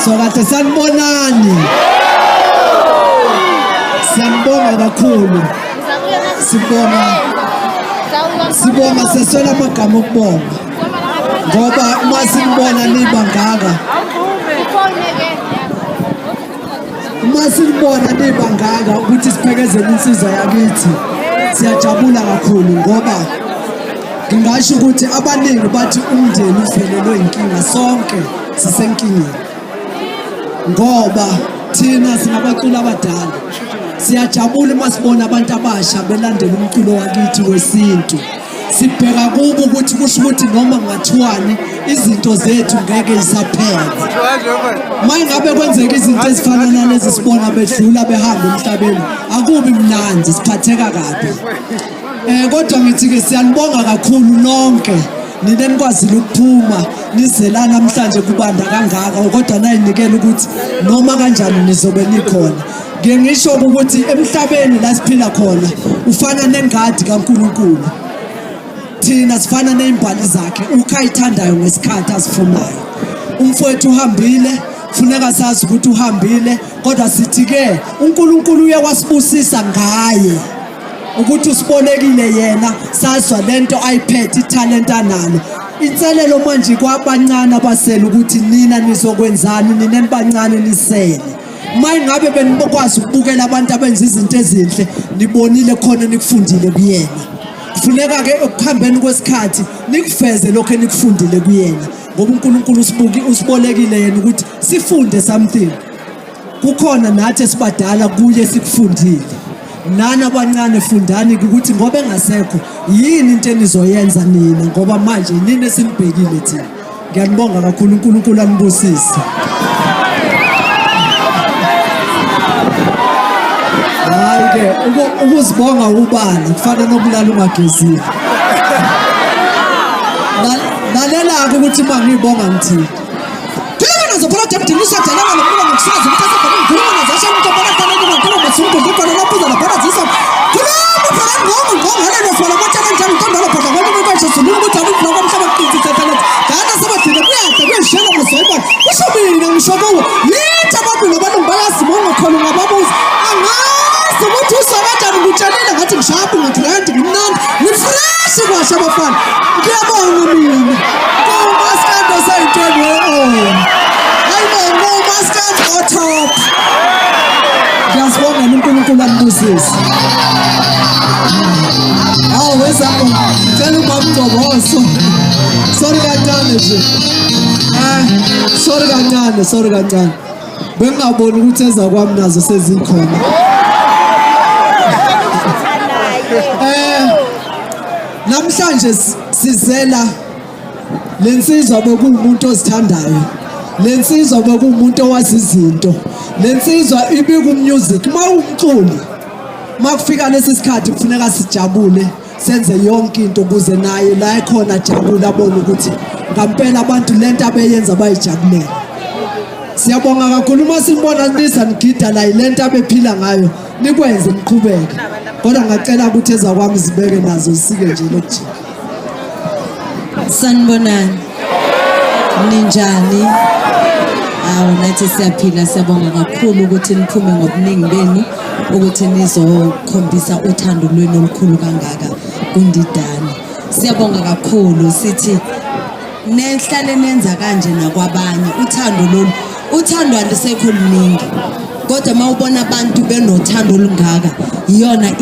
Sokade sanibonani. Siyambonga kakhulu. Sibonga seswela amagama okubonga. Ngoba uma sinibona nibangaka. Uma sinibona nibangaka ukuthi siphekezele insizwa yakithi. Siyajabula kakhulu ngoba ngingasho ukuthi abaningi bathi umndeni uvelelwe inkinga, sonke sisenkingeni. Ngoba thina sinabaculi abadala siyajabula uma sibona abantu abasha belandela umculo wakithi wesintu. Sibheka kubo ukuthi kusho ukuthi noma kungathiwani izinto zethu ngeke zisaphele. Mayingabe kwenzeka izinto ezifana nalezi sibona bedlula behamba emhlabeni akubi mnandi, siphatheka kabi. Kodwa ngithi ke siyanibonga kakhulu nonke nine nikwazile ukuphuma nizela namhlanje kubanda kangaka, kodwa nayinikela ukuthi noma kanjani nizobe nikhona. Ngisho ukuthi emhlabeni la siphila khona ufana nengadi kaNkulunkulu. Thina sifana nezimbali zakhe ukhayithandayo ngesikhathi asifunayo. Umfowethu uhambile, kufuneka sazi ukuthi uhambile, kodwa sithi ke uNkulunkulu uyawasibusisa ngaye. Ukuthi usibonekile yena, sazwa lento ayiphethe italent analo. Inselelo manje kwabancane abasela ukuthi nina nizokwenzani, nina nibancane nisele. Mayingabe benibokwazi ukubukela abantu abenza izinto ezinhle, nibonile khona nikufundile kuyena. Kufuneka ke ukuhambeni kwesikhathi nikufeze lokho enikufundile kuyena. Ngoba uNkulunkulu usibolekile yena ukuthi sifunde something. Kukhona nathi esibadala kuye sikufundile. Nani abancane fundani ukuthi ngoba engasekho yini into enizoyenza nina, ngoba manje nini esinibhekile thina. Ngiyanibonga kakhulu, uNkulunkulu anibusise. Hayi ke ukuzibonga ubala kufana nobulala ungagezile. Lalela ukuthi mangibonga ngithini. Phela nazophela David nisadala lokho ngokusazi ukuthi asekhona ngikulo nazasha umuntu abona ngikulo besungu ngikona lapho lapha zisa. Kulapho phela ngongo halelo fola bathana njalo intondolo phela ngoba kwasho sibungu ukuthi abantu ngoba mhlaba qinzi tathala. Dana sebadile kuyaza kuyishela musoyiba. Kushobile ngishobo. Litha abantu nabantu bayasibonga khona ngababuza. Ukuthi usabatana ngitshalela ngathi ngishapha ngigrand ngimnandi ngifresh kwasha abafana. Ngiyabonga mina. Ngomaskando sayintweni ngomaskando otop. Ngiyasibonga uNkulunkulu anibusise. Wezakho cela ubabugcoboso. Sorry kancane nje. Sorry kancane. Bengingaboni ukuthi ezakwami nazo sezikhona. Namhlanje sizela lensizwa bekuumuntu ozithandayo. Lensizwa bekuumuntu owazi izinto. Lensizwa ibika umusic mawumculi. Makufika lesi sikhathi kufuneka sijabule, senze yonke into ukuze naye la ekhona jabula abone ukuthi ngampela abantu lento abeyenza bayijabulela. Siyabonga kakhulu uma simbona nigida la lento abephila ngayo nikwenze niqhubeke. Kodwa ngacela ukuthi ezakwami zibeke nazo sike nje lokujika. Sanibonani. Ninjani? Nathi siyaphila, siyabonga kakhulu ukuthi niphume ngobuningi benu ukuthi nizokhombisa uthando lwenu olukhulu kangaka kuNdidane. Siyabonga kakhulu, sithi nehlale nenza kanje nakwabanye. Uthando alisekho luningi. Kodwa mawubona abantu benothando olungaka iyona